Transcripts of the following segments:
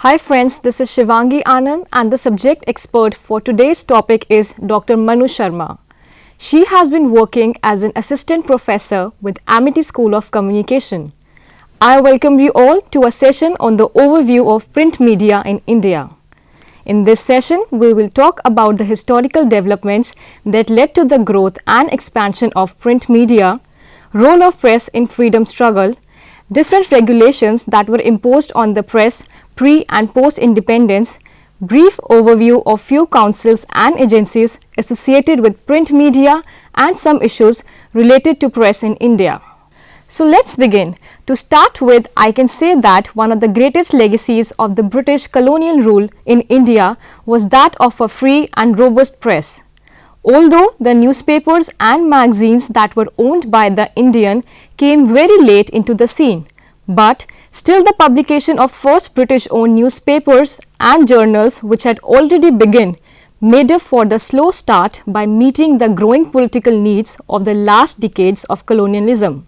Hi friends, this is Shivangi Anand and the subject expert for today's topic is Dr. Manu Sharma. She has been working as an assistant professor with Amity School of Communication. I welcome you all to a session on the overview of print media in India. In this session, we will talk about the historical developments that led to the growth and expansion of print media, role of press in freedom struggle, different regulations that were imposed on the press pre and post independence, brief overview of few councils and agencies associated with print media and some issues related to press in India. So let's begin. To start with, I can say that one of the greatest legacies of the British colonial rule in India was that of a free and robust press. Although the newspapers and magazines that were owned by the Indian came very late into the scene, but still the publication of first British-owned newspapers and journals which had already begun made up for the slow start by meeting the growing political needs of the last decades of colonialism.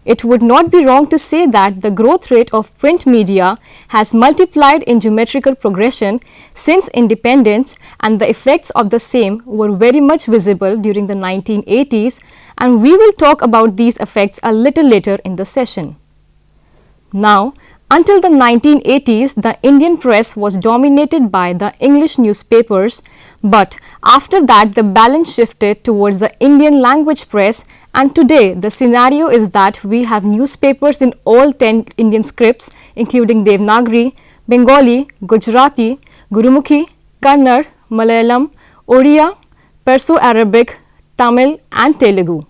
It would not be wrong to say that the growth rate of print media has multiplied in geometrical progression since independence, and the effects of the same were very much visible during the 1980s, and we will talk about these effects a little later in the session. Now, until the 1980s, the Indian press was dominated by the English newspapers, but after that the balance shifted towards the Indian language press, and today the scenario is that we have newspapers in all 10 Indian scripts including Devanagari, Bengali, Gujarati, Gurumukhi, Kannada, Malayalam, Odia, Perso-Arabic, Tamil and Telugu.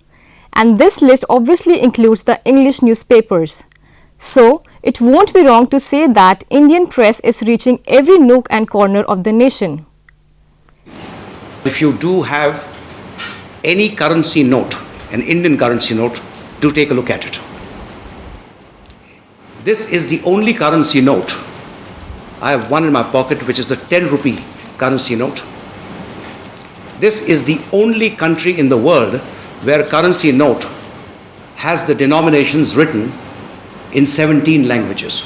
And this list obviously includes the English newspapers. So, it won't be wrong to say that Indian press is reaching every nook and corner of the nation. If you do have any currency note, an Indian currency note, do take a look at it. This is the only currency note. I have one in my pocket which is the 10 rupee currency note. This is the only country in the world where currency note has the denominations written in 17 languages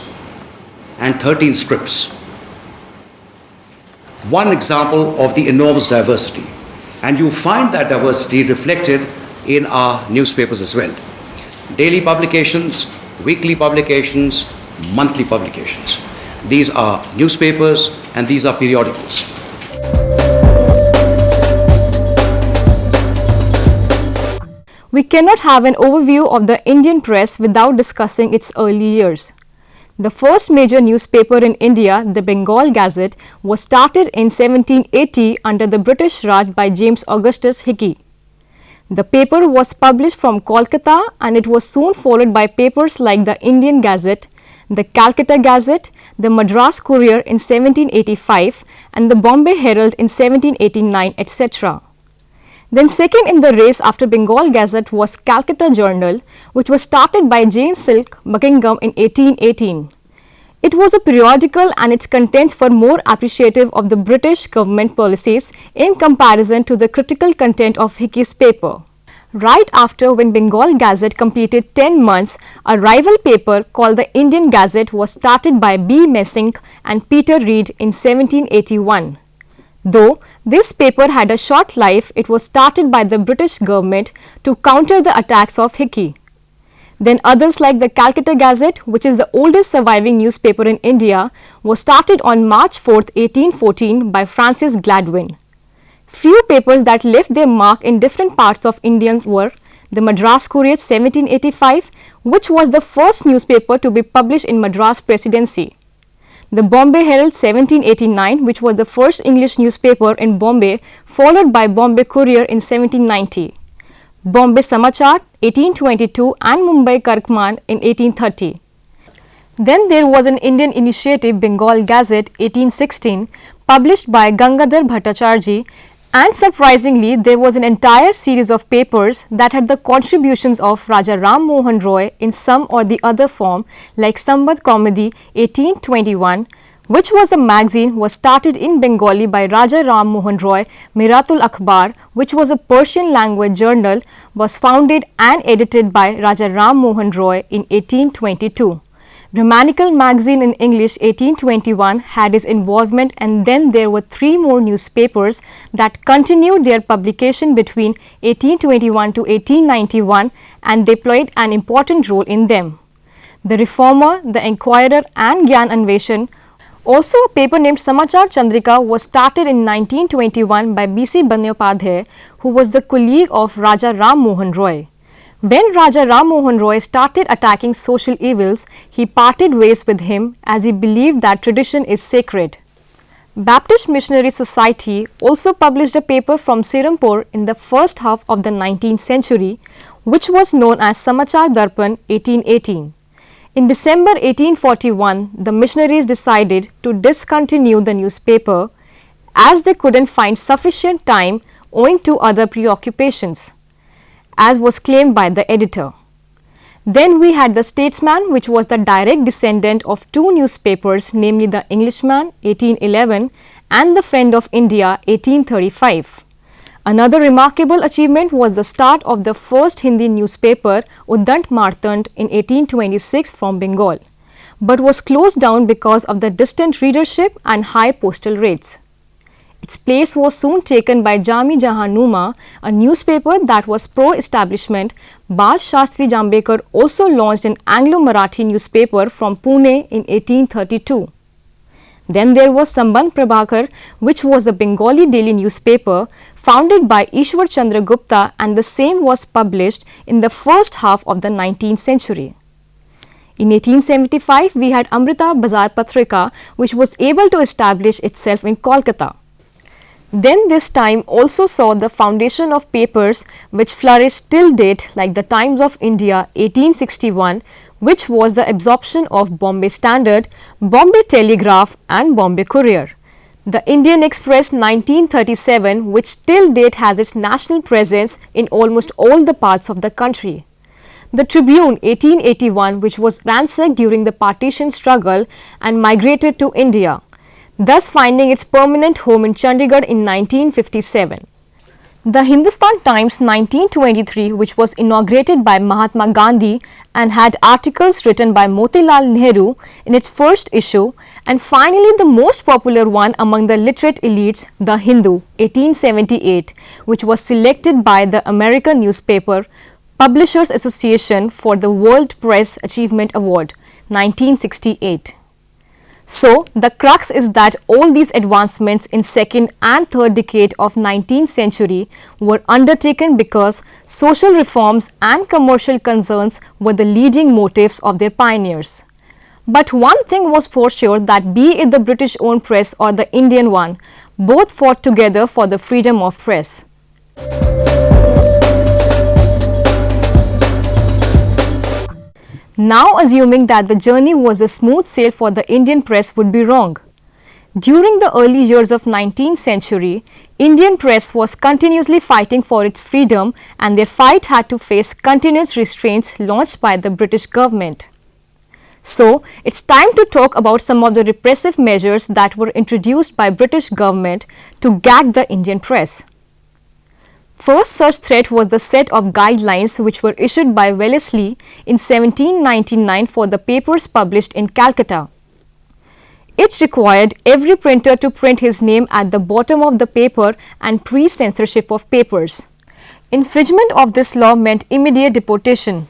and 13 scripts. One example of the enormous diversity, and you find that diversity reflected in our newspapers as well. Daily publications, weekly publications, monthly publications. These are newspapers and these are periodicals. We cannot have an overview of the Indian press without discussing its early years. The first major newspaper in India, the Bengal Gazette, was started in 1780 under the British Raj by James Augustus Hickey. The paper was published from Kolkata, and it was soon followed by papers like the Indian Gazette, the Calcutta Gazette, the Madras Courier in 1785 and the Bombay Herald in 1789, etc. Then second in the race after Bengal Gazette was Calcutta Journal, which was started by James Silk Buckingham in 1818. It was a periodical and its contents were more appreciative of the British government policies in comparison to the critical content of Hickey's paper. Right after, when Bengal Gazette completed 10 months, a rival paper called the Indian Gazette was started by B. Messing and Peter Reed in 1781. Though this paper had a short life, it was started by the British government to counter the attacks of Hickey. Then others like the Calcutta Gazette, which is the oldest surviving newspaper in India, was started on March 4, 1814 by Francis Gladwin. Few papers that left their mark in different parts of India were the Madras Courier 1785, which was the first newspaper to be published in Madras Presidency. The Bombay Herald 1789, which was the first English newspaper in Bombay, followed by Bombay Courier in 1790. Bombay Samachar 1822 and Mumbai Karkman in 1830. Then there was an Indian initiative, Bengal Gazette 1816, published by Gangadhar Bhattacharjee, and surprisingly there was an entire series of papers that had the contributions of Raja Ram Mohan Roy in some or the other form, like Sambad Comedy 1821, which was a magazine was started in Bengali by Raja Ram Mohan Roy. Miratul Akhbar, which was a Persian language journal, was founded and edited by Raja Ram Mohan Roy in 1822. Vernacular magazine in English 1821 had his involvement, and then there were 3 more newspapers that continued their publication between 1821 to 1891, and they played an important role in them. The Reformer, the Enquirer and Gyan Anveshan. Also, a paper named Samachar Chandrika was started in 1921 by B.C. Bandyopadhyay, who was the colleague of Raja Ram Mohan Roy. When Raja Ram Mohan Roy started attacking social evils, he parted ways with him as he believed that tradition is sacred. Baptist Missionary Society also published a paper from Serampore in the first half of the 19th century, which was known as Samachar Darpan 1818. In December 1841, the missionaries decided to discontinue the newspaper as they couldn't find sufficient time owing to other preoccupations, as was claimed by the editor. Then we had the Statesman, which was the direct descendant of 2 newspapers, namely the Englishman 1811 and the Friend of India 1835. Another remarkable achievement was the start of the first Hindi newspaper Uddant Martand in 1826 from Bengal, but was closed down because of the distant readership and high postal rates. Its place was soon taken by Jami Jahan Numa, a newspaper that was pro-establishment. Bal Shastri Jambekar also launched an Anglo-Marathi newspaper from Pune in 1832. Then there was Sambandh Prabhakar, which was a Bengali daily newspaper founded by Ishwar Chandra Gupta, and the same was published in the first half of the 19th century. In 1875, we had Amrita Bazar Patrika, which was able to establish itself in Kolkata. Then this time also saw the foundation of papers which flourished till date, like the Times of India 1861, which was the absorption of Bombay Standard, Bombay Telegraph and Bombay Courier. The Indian Express 1937, which till date has its national presence in almost all the parts of the country. The Tribune 1881, which was ransacked during the partition struggle and migrated to India, thus finding its permanent home in Chandigarh in 1957. The Hindustan Times 1923, which was inaugurated by Mahatma Gandhi and had articles written by Motilal Nehru in its first issue, and finally the most popular one among the literate elites, The Hindu 1878, which was selected by the American Newspaper Publishers Association for the World Press Achievement Award 1968. So, the crux is that all these advancements in second and third decade of 19th century were undertaken because social reforms and commercial concerns were the leading motives of their pioneers. But one thing was for sure, that be it the British-owned press or the Indian one, both fought together for the freedom of press. Now assuming that the journey was a smooth sail for the Indian press would be wrong. During the early years of 19th century, Indian press was continuously fighting for its freedom, and their fight had to face continuous restraints launched by the British government. So, it's time to talk about some of the repressive measures that were introduced by British government to gag the Indian press. First such threat was the set of guidelines which were issued by Wellesley in 1799 for the papers published in Calcutta. It required every printer to print his name at the bottom of the paper and pre-censorship of papers. Infringement of this law meant immediate deportation.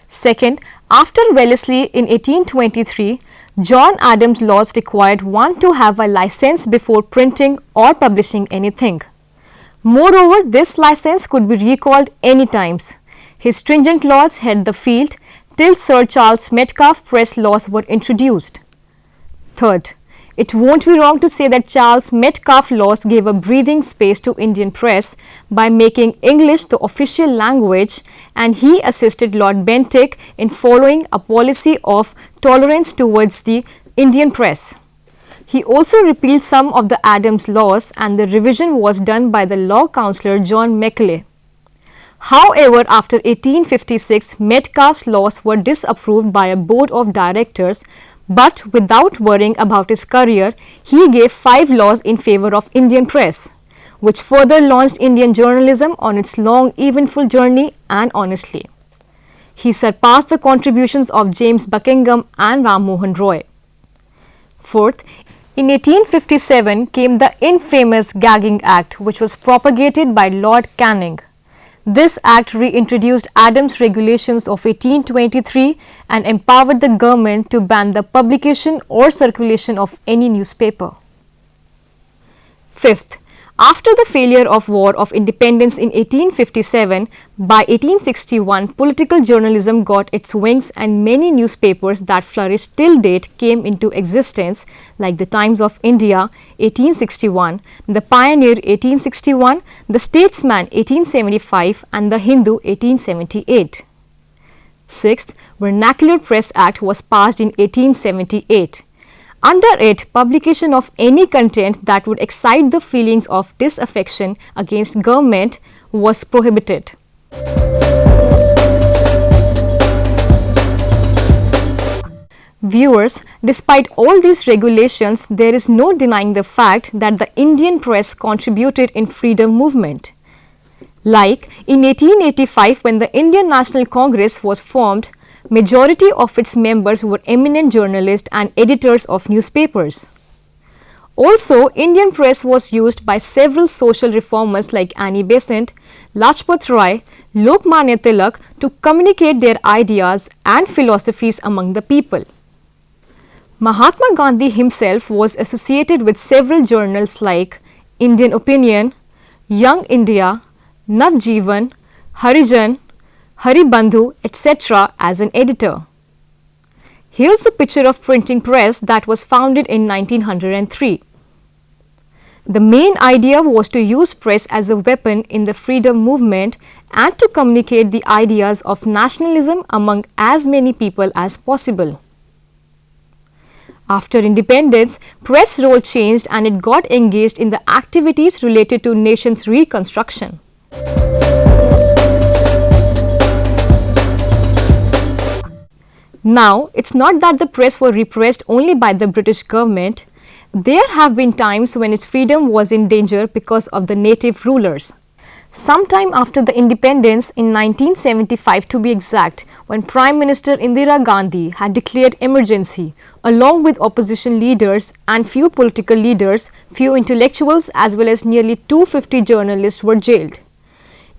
Second, after Wellesley in 1823, John Adams' laws required one to have a license before printing or publishing anything. Moreover, this license could be recalled any times. His stringent laws held the field till Sir Charles Metcalfe press laws were introduced. Third, it won't be wrong to say that Charles Metcalfe laws gave a breathing space to Indian press by making English the official language, and he assisted Lord Bentinck in following a policy of tolerance towards the Indian press. He also repealed some of the Adams laws, and the revision was done by the law councillor John Macaulay. However, after 1856, Metcalfe's laws were disapproved by a board of directors, but without worrying about his career, he gave 5 laws in favour of Indian press, which further launched Indian journalism on its long, eventful journey, and honestly. He surpassed the contributions of James Buckingham and Ram Mohan Roy. Fourth, in 1857 came the infamous Gagging Act, which was propagated by Lord Canning. This act reintroduced Adams' regulations of 1823 and empowered the government to ban the publication or circulation of any newspaper. Fifth, after the failure of War of Independence in 1857, by 1861 political journalism got its wings and many newspapers that flourished till date came into existence, like the Times of India 1861, the Pioneer 1861, the Statesman 1875 and the Hindu 1878. Sixth, Vernacular Press Act was passed in 1878. Under it, publication of any content that would excite the feelings of disaffection against government was prohibited. Viewers, despite all these regulations, there is no denying the fact that the Indian press contributed in freedom movement. Like in 1885, when the Indian National Congress was formed, majority of its members were eminent journalists and editors of newspapers. Also, Indian press was used by several social reformers like Annie Besant, Lajpat Rai, Lokmanya Tilak to communicate their ideas and philosophies among the people. Mahatma Gandhi himself was associated with several journals like Indian Opinion, Young India, Navjeevan, Harijan, Haribandhu, etc. as an editor. Here's a picture of printing press that was founded in 1903. The main idea was to use press as a weapon in the freedom movement and to communicate the ideas of nationalism among as many people as possible. After independence, press role changed and it got engaged in the activities related to nation's reconstruction. Now, it's not that the press were repressed only by the British government. There have been times when its freedom was in danger because of the native rulers. Sometime after the independence, in 1975 to be exact, when Prime Minister Indira Gandhi had declared emergency, along with opposition leaders and few political leaders, few intellectuals as well as nearly 250 journalists were jailed.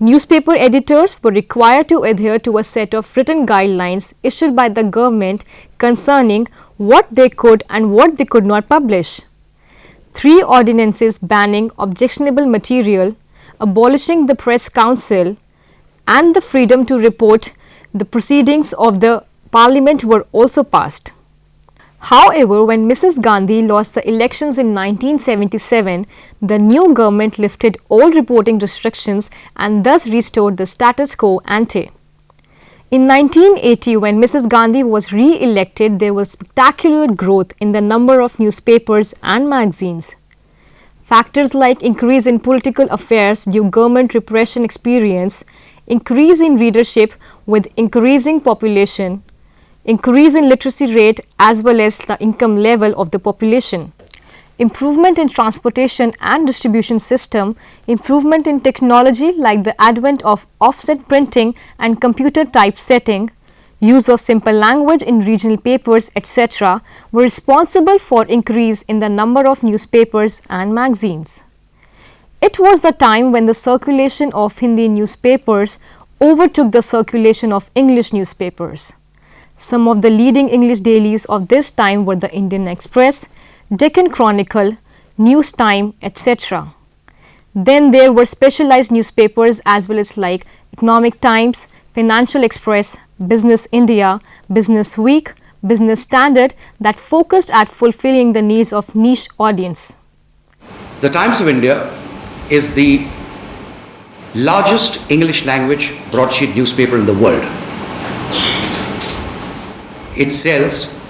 Newspaper editors were required to adhere to a set of written guidelines issued by the government concerning what they could and what they could not publish. 3 ordinances banning objectionable material, abolishing the Press Council, and the freedom to report the proceedings of the Parliament were also passed. However, when Mrs. Gandhi lost the elections in 1977, the new government lifted all reporting restrictions and thus restored the status quo ante. In 1980, when Mrs. Gandhi was re-elected, there was spectacular growth in the number of newspapers and magazines. Factors like increase in political affairs due government repression experience, increase in readership with increasing population, increase in literacy rate as well as the income level of the population, improvement in transportation and distribution system, improvement in technology like the advent of offset printing and computer typesetting, use of simple language in regional papers, etc. were responsible for increase in the number of newspapers and magazines. It was the time when the circulation of Hindi newspapers overtook the circulation of English newspapers. Some of the leading English dailies of this time were the Indian Express, Deccan Chronicle, News Time, etc. Then there were specialized newspapers as well as like Economic Times, Financial Express, Business India, Business Week, Business Standard that focused at fulfilling the needs of niche audience. The Times of India is the largest English language broadsheet newspaper in the world. It sells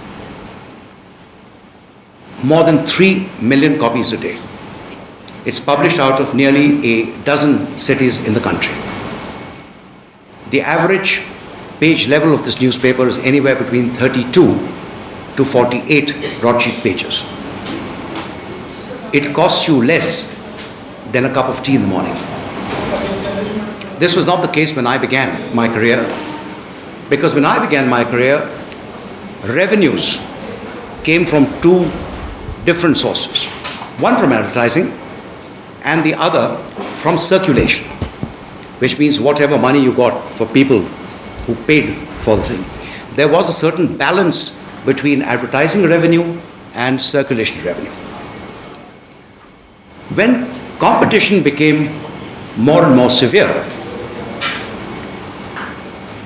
more than 3 million copies a day. It's published out of nearly a dozen cities in the country. The average page level of this newspaper is anywhere between 32 to 48 broadsheet pages. It costs you less than a cup of tea in the morning. This was not the case when I began my career, Because when I began my career, revenues came from two different sources. One from advertising and the other from circulation, which means whatever money you got for people who paid for the thing. There was a certain balance between advertising revenue and circulation revenue. When competition became more and more severe,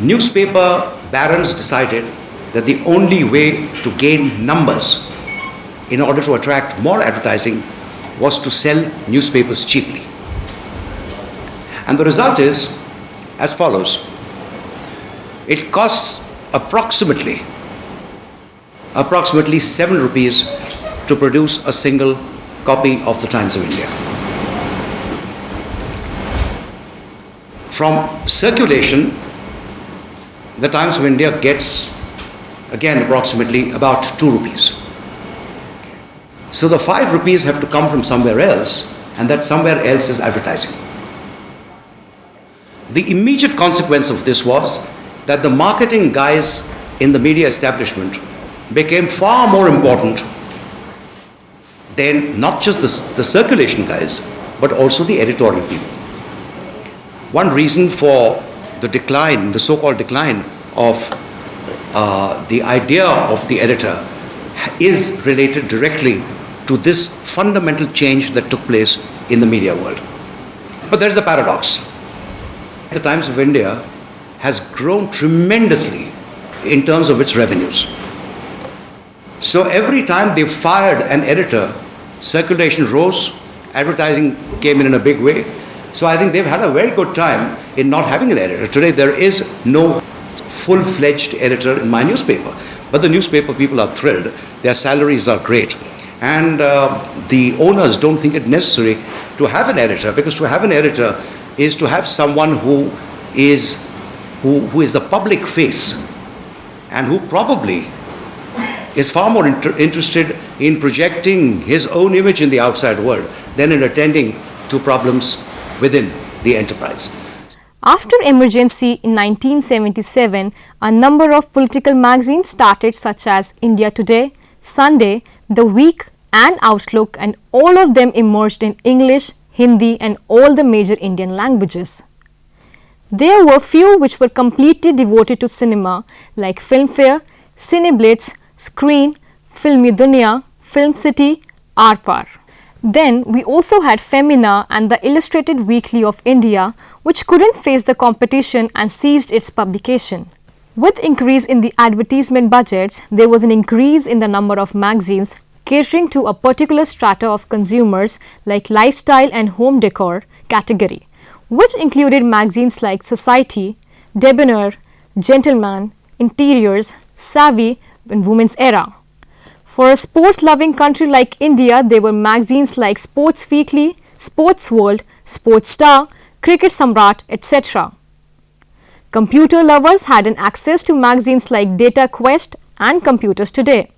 newspaper barons decided that the only way to gain numbers in order to attract more advertising was to sell newspapers cheaply. And the result is as follows. It costs approximately 7 rupees to produce a single copy of the Times of India. From circulation, the Times of India gets again approximately about 2 rupees. So the 5 rupees have to come from somewhere else, and that somewhere else is advertising. The immediate consequence of this was that the marketing guys in the media establishment became far more important than not just the circulation guys, but also the editorial people. One reason for the decline, the so-called decline of the idea of the editor is related directly to this fundamental change that took place in the media world. But there's a paradox. The Times of India has grown tremendously in terms of its revenues. So every time they fired an editor, circulation rose, advertising came in a big way. So I think they've had a very good time in not having an editor. Today there is no full-fledged editor in my newspaper, but the newspaper people are thrilled. Their salaries are great. And the owners don't think it necessary to have an editor, because to have an editor is to have someone who is the public face and who probably is far more interested in projecting his own image in the outside world than in attending to problems within the enterprise. After emergency in 1977, a number of political magazines started, such as India Today, Sunday, The Week and Outlook, and all of them emerged in English, Hindi and all the major Indian languages. There were few which were completely devoted to cinema, like Filmfare, Cineblitz, Screen, Filmi Dunia, Film City, Arpar. Then we also had Femina and the Illustrated Weekly of India, which couldn't face the competition and ceased its publication. With increase in the advertisement budgets, there was an increase in the number of magazines catering to a particular strata of consumers, like lifestyle and home decor category, which included magazines like Society, Debonair, Gentleman, Interiors, Savvy and Women's Era. For a sports-loving country like India, there were magazines like Sports Weekly, Sports World, Sports Star, Cricket Samrat, etc. Computer lovers had an access to magazines like Data Quest and Computers Today.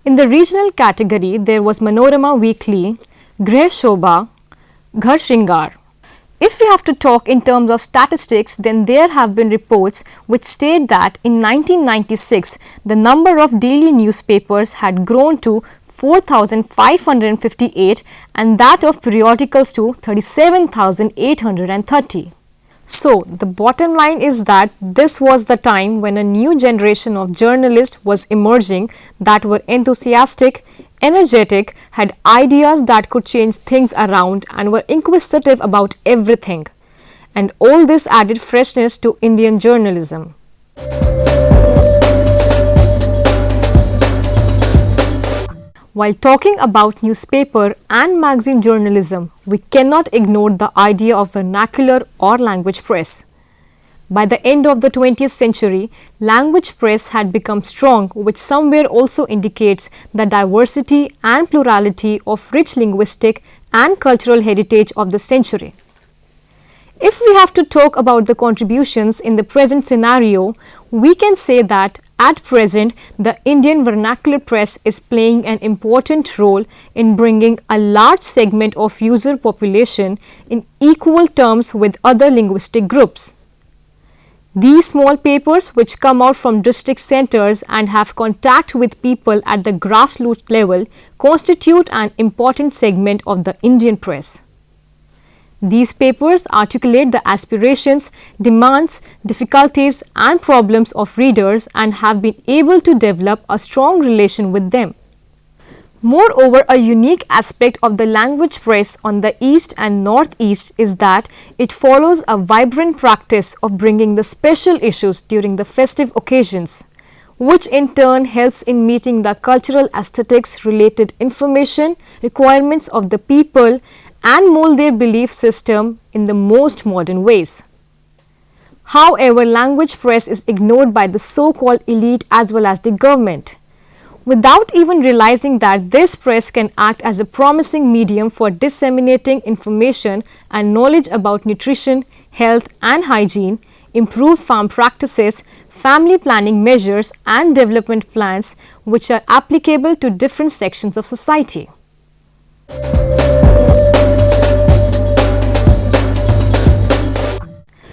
In the regional category, there was Manorama Weekly, Greh Shobha, Ghar Shringar. If we have to talk in terms of statistics, then there have been reports which state that in 1996, the number of daily newspapers had grown to 4,558 and that of periodicals to 37,830. So, the bottom line is that this was the time when a new generation of journalists was emerging that were enthusiastic, energetic, had ideas that could change things around and were inquisitive about everything. And all this added freshness to Indian journalism. While talking about newspaper and magazine journalism, we cannot ignore the idea of vernacular or language press. By the end of the 20th century, language press had become strong, which somewhere also indicates the diversity and plurality of rich linguistic and cultural heritage of the century. If we have to talk about the contributions in the present scenario, we can say that at present, the Indian vernacular press is playing an important role in bringing a large segment of user population in equal terms with other linguistic groups. These small papers, which come out from district centers and have contact with people at the grassroots level, constitute an important segment of the Indian press. These papers articulate the aspirations, demands, difficulties and problems of readers and have been able to develop a strong relation with them. Moreover, a unique aspect of the language press on the East and Northeast is that it follows a vibrant practice of bringing the special issues during the festive occasions, which in turn helps in meeting the cultural aesthetics related information requirements of the people and mold their belief system in the most modern ways. However, language press is ignored by the so-called elite as well as the government, without even realizing that this press can act as a promising medium for disseminating information and knowledge about nutrition, health and hygiene, improved farm practices, family planning measures and development plans which are applicable to different sections of society.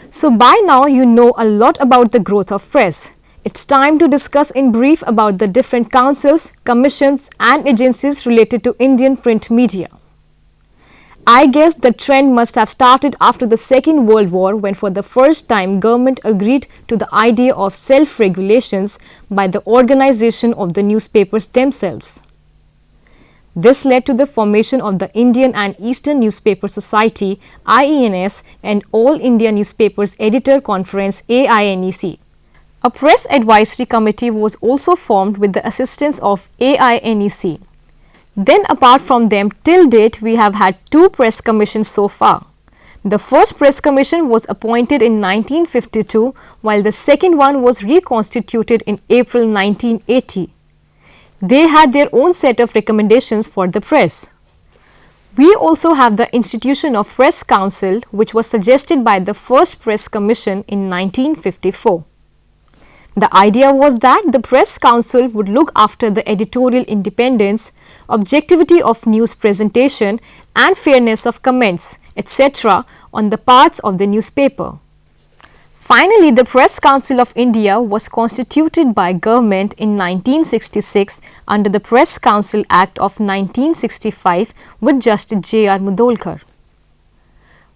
So by now you know a lot about the growth of press. It's time to discuss in brief about the different councils, commissions and agencies related to Indian print media. I guess the trend must have started after the Second World War when for the first time government agreed to the idea of self-regulations by the organization of the newspapers themselves. This led to the formation of the Indian and Eastern Newspaper Society (IENS) and All India Newspapers Editor Conference (AINEC). A press advisory committee was also formed with the assistance of AINEC. Then apart from them, till date we have had 2 press commissions so far. The first press commission was appointed in 1952 while the second one was reconstituted in April 1980. They had their own set of recommendations for the press. We also have the institution of Press Council, which was suggested by the first Press Commission in 1954. The idea was that the Press Council would look after the editorial independence, objectivity of news presentation and fairness of comments, etc. on the parts of the newspaper. Finally, the Press Council of India was constituted by government in 1966 under the Press Council Act of 1965 with Justice J.R. Mudolkar.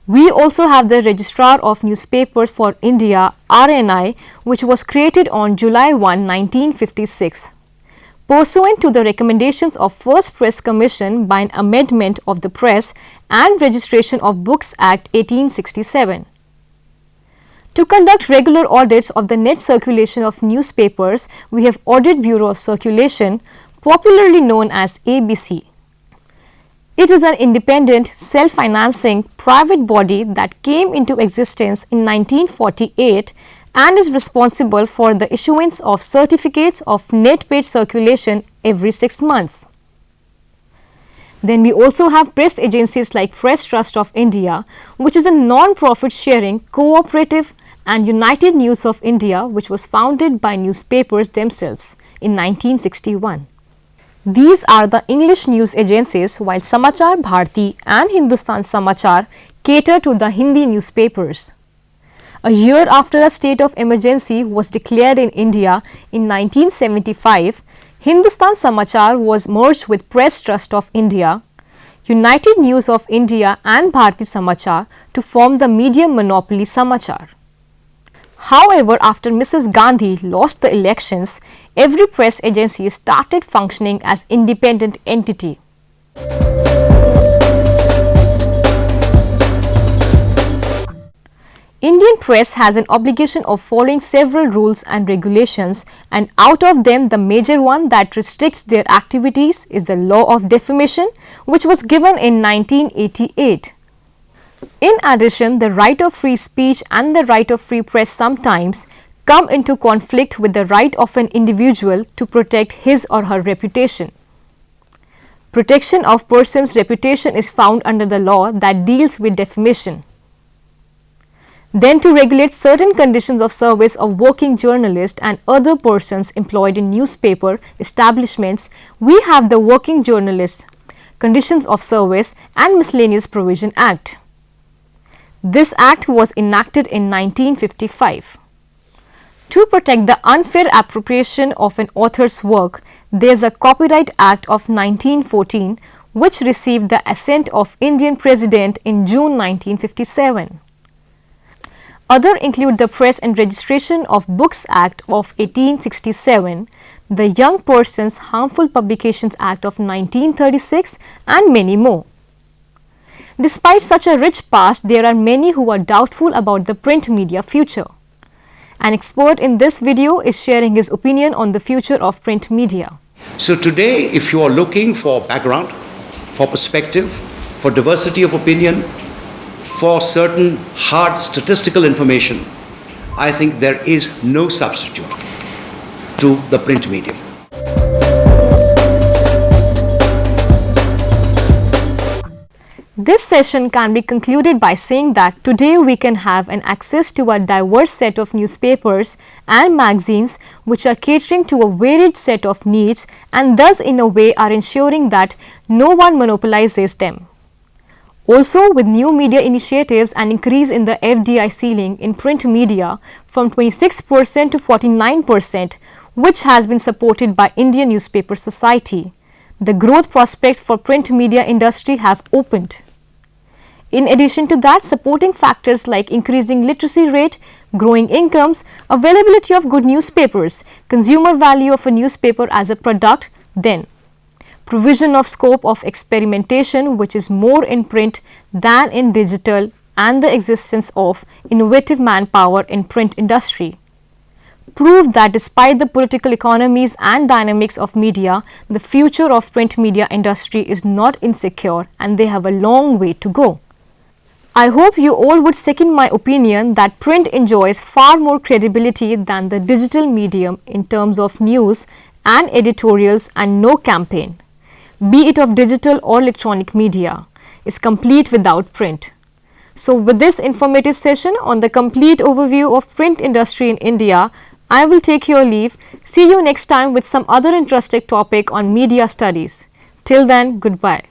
We also have the Registrar of Newspapers for India (RNI), which was created on July 1, 1956. Pursuant to the recommendations of First Press Commission by an amendment of the Press and Registration of Books Act 1867. To conduct regular audits of the net circulation of newspapers, we have Audit Bureau of Circulation, popularly known as ABC. It is an independent, self-financing private body that came into existence in 1948 and is responsible for the issuance of certificates of net paid circulation every 6 months. Then we also have press agencies like Press Trust of India, which is a non-profit sharing, cooperative and United News of India, which was founded by newspapers themselves in 1961. These are the English news agencies, while Samachar Bharati and Hindustan Samachar cater to the Hindi newspapers. A year after a state of emergency was declared in India in 1975, Hindustan Samachar was merged with Press Trust of India, United News of India and Bharati Samachar to form the media monopoly Samachar. However, after Mrs. Gandhi lost the elections, every press agency started functioning as independent entity. Indian press has an obligation of following several rules and regulations, and out of them the major one that restricts their activities is the law of defamation, which was given in 1988. In addition, the right of free speech and the right of free press sometimes come into conflict with the right of an individual to protect his or her reputation. Protection of person's reputation is found under the law that deals with defamation. Then, to regulate certain conditions of service of working journalists and other persons employed in newspaper establishments, we have the Working Journalists Conditions of Service and Miscellaneous Provision Act. This act was enacted in 1955. To protect the unfair appropriation of an author's work, there is a Copyright Act of 1914 which received the assent of Indian President in June 1957. Other include the Press and Registration of Books Act of 1867, the Young Persons Harmful Publications Act of 1936 and many more. Despite such a rich past, there are many who are doubtful about the print media future. An expert in this video is sharing his opinion on the future of print media. So today, if you are looking for background, for perspective, for diversity of opinion, for certain hard statistical information, I think there is no substitute to the print medium. This session can be concluded by saying that today we can have an access to a diverse set of newspapers and magazines which are catering to a varied set of needs and thus in a way are ensuring that no one monopolizes them. Also, with new media initiatives and increase in the FDI ceiling in print media from 26% to 49%, which has been supported by Indian Newspaper Society, the growth prospects for print media industry have opened. In addition to that, supporting factors like increasing literacy rate, growing incomes, availability of good newspapers, consumer value of a newspaper as a product, then provision of scope of experimentation which is more in print than in digital and the existence of innovative manpower in print industry prove that despite the political economies and dynamics of media, the future of print media industry is not insecure and they have a long way to go. I hope you all would second my opinion that print enjoys far more credibility than the digital medium in terms of news and editorials, and no campaign, be it of digital or electronic media, is complete without print. So with this informative session on the complete overview of print industry in India, I will take your leave. See you next time with some other interesting topic on media studies. Till then, goodbye.